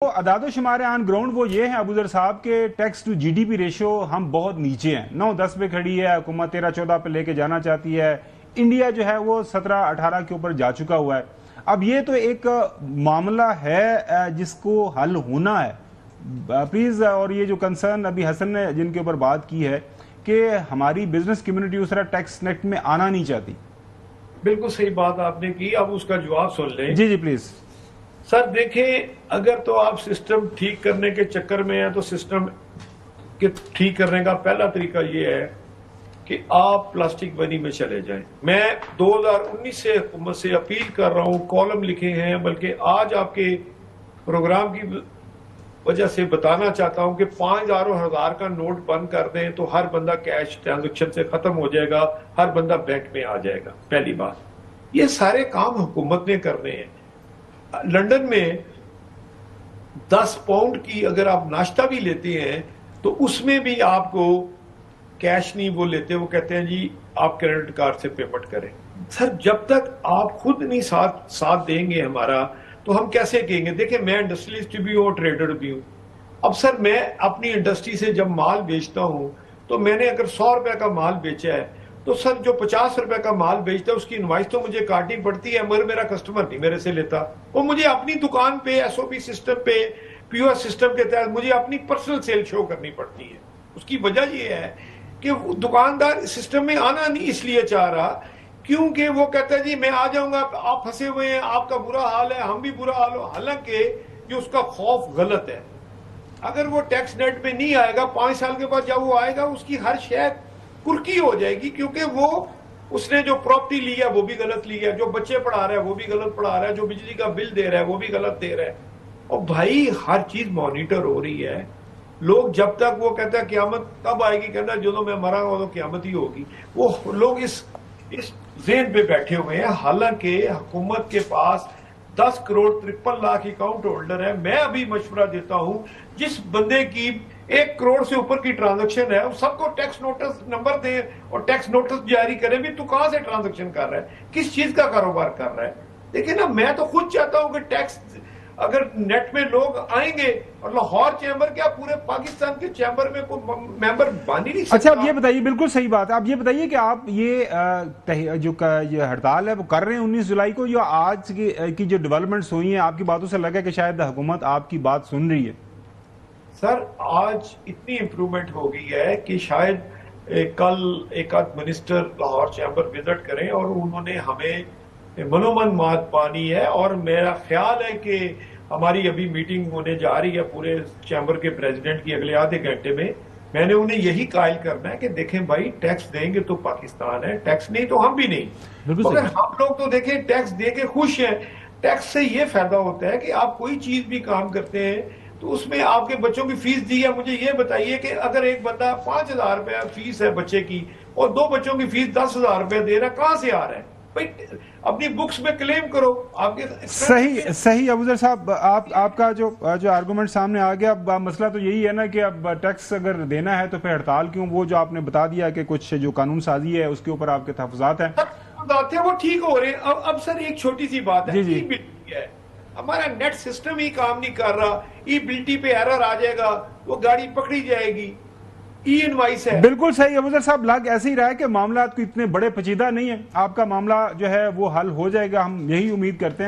अदाद शुमार on ground वो ये है अबूजर साहब के टैक्स टू जीडीपी रेशो हम बहुत नीचे हैं। 9-10 पे खड़ी है, हुकूमत 13-14 पे लेके जाना चाहती है। इंडिया जो है वो 17-18 के ऊपर जा चुका हुआ है। अब ये तो एक मामला है जिसको हल होना है प्लीज। और ये जो कंसर्न अभी हसन ने जिनके ऊपर बात की है कि हमारी बिजनेस कम्युनिटी उस तरह टैक्स नेट में आना नहीं चाहती। बिल्कुल सही बात आपने की, अब उसका जवाब सुन लें। जी प्लीज। सर देखें, अगर तो आप सिस्टम ठीक करने के चक्कर में हैं तो सिस्टम के ठीक करने का पहला तरीका ये है कि आप प्लास्टिक मनी में चले जाएं। मैं 2019 से हुकूमत से अपील कर रहा हूं, कॉलम लिखे हैं, बल्कि आज आपके प्रोग्राम की वजह से बताना चाहता हूं कि 5,000 और 1,000 का नोट बंद कर दें तो हर बंदा कैश ट्रांजेक्शन से खत्म हो जाएगा, हर बंदा बैंक में आ जाएगा। पहली बात, ये सारे काम हुकूमत ने करने हैं। लंदन में 10 पाउंड की अगर आप नाश्ता भी लेते हैं तो उसमें भी आपको कैश नहीं वो लेते, वो कहते हैं जी आप क्रेडिट कार्ड से पेमेंट करें। सर जब तक आप खुद नहीं साथ देंगे हमारा, तो हम कैसे कहेंगे? देखिए, मैं इंडस्ट्रियलिस्ट भी हूँ, ट्रेडर भी हूँ। अब सर मैं अपनी इंडस्ट्री से जब माल बेचता हूँ तो मैंने अगर 100 रुपए का माल बेचा है तो सर जो 50 रुपए का माल बेचता है उसकी इनवाइस तो मुझे काटनी पड़ती है, मगर मेरा कस्टमर नहीं मेरे से लेता। वो मुझे अपनी दुकान पे एसओपी सिस्टम पे, पीओएस सिस्टम के तहत मुझे अपनी पर्सनल सेल शो करनी पड़ती है। उसकी वजह ये है कि दुकानदार सिस्टम में आना नहीं इसलिए चाह रहा क्योंकि वो कहता है जी मैं आ जाऊंगा, आप फंसे हुए हैं, आपका बुरा हाल है, हम भी बुरा हाल हो। हालांकि ये उसका खौफ गलत है। अगर वो टैक्स नेट में नहीं आएगा, 5 साल के बाद जब वो आएगा उसकी हर शय कुर्की हो जाएगी, क्योंकि वो उसने जो प्रॉपर्टी ली है वो भी गलत ली है, जो बच्चे पढ़ा रहा है वो भी गलत पढ़ा रहा है, जो बिजली का बिल दे रहा है वो भी गलत दे रहा है। और भाई हर चीज मॉनिटर हो रही है। लोग जब तक वो कहते हैं क़यामत कब आएगी, कहना जो मैं मरा हूं तो क़यामत ही होगी, वो लोग इस ज़हन पे बैठे हुए हैं। हालांकि हुकूमत के पास 10 करोड़ 53 लाख अकाउंट होल्डर है। मैं अभी मशवरा देता हूं, जिस बंदे की 1 करोड़ से ऊपर की ट्रांजैक्शन है सबको टैक्स नोटिस नंबर दें और टैक्स नोटिस जारी करें भी तू कहां से ट्रांजैक्शन कर रहा है, किस चीज का कारोबार कर रहा है। देखिए ना, मैं तो खुद चाहता हूं कि टैक्स अगर नेट में लोग आएंगे, और लाहौर चैम्बर क्या पूरे पाकिस्तान के चैम्बर में कोई मेंबर बन ही नहीं सकता। अच्छा, अब ये बताइए, बिल्कुल सही बात है। अब ये बताइए कि आप ये जो ये हड़ताल है वो कर रहे हैं 19 जुलाई को, या आज की जो डेवलपमेंट्स हुई हैं आपकी बातों से लगा कि शायद हुकूमत आपकी बात सुन रही है? सर आज इतनी इंप्रूवमेंट हो गई है कि शायद कल एक आध मिनिस्टर लाहौर चैम्बर विजिट करें, और उन्होंने हमें मनोमन मात पानी है। और मेरा ख्याल है कि हमारी अभी मीटिंग होने जा रही है पूरे चैम्बर के प्रेसिडेंट की अगले आधे घंटे में। मैंने उन्हें यही कायल करना है कि देखें भाई, टैक्स देंगे तो पाकिस्तान है, टैक्स नहीं तो हम भी नहीं। मगर हम लोग तो देखें टैक्स दे के खुश हैं। टैक्स से ये फायदा होता है कि आप कोई चीज भी काम करते हैं तो उसमें आपके बच्चों की फीस दी है। मुझे ये बताइए कि अगर एक बंदा 5,000 रुपया फीस है बच्चे की और 2 बच्चों की फीस 10,000 रुपया दे रहा, कहां से आ रहा है भाई? अपनी बुक्स में क्लेम करो। आपके सही अबूजर साहब, आपका जो आर्गुमेंट सामने आ गया। अब मसला तो यही है ना कि अब टैक्स अगर देना है तो फिर हड़ताल क्यों? वो जो आपने बता दिया कि कुछ जो कानून साजी है उसके ऊपर आपके तहफ़्फ़ुज़ात हैं, वो ठीक हो रहे हैं। अब सर एक छोटी सी बात है, जी। हमारा नेट सिस्टम ही काम नहीं कर रहा, ई बिल्टी पे एरर आ जाएगा, वो गाड़ी पकड़ी जाएगी। ई इनवाइस है। बिल्कुल सही अबूजर साहब, लग ऐसे ही रहा है कि मामला इतने बड़े पेचीदा नहीं है। आपका मामला जो है वो हल हो जाएगा, हम यही उम्मीद करते हैं।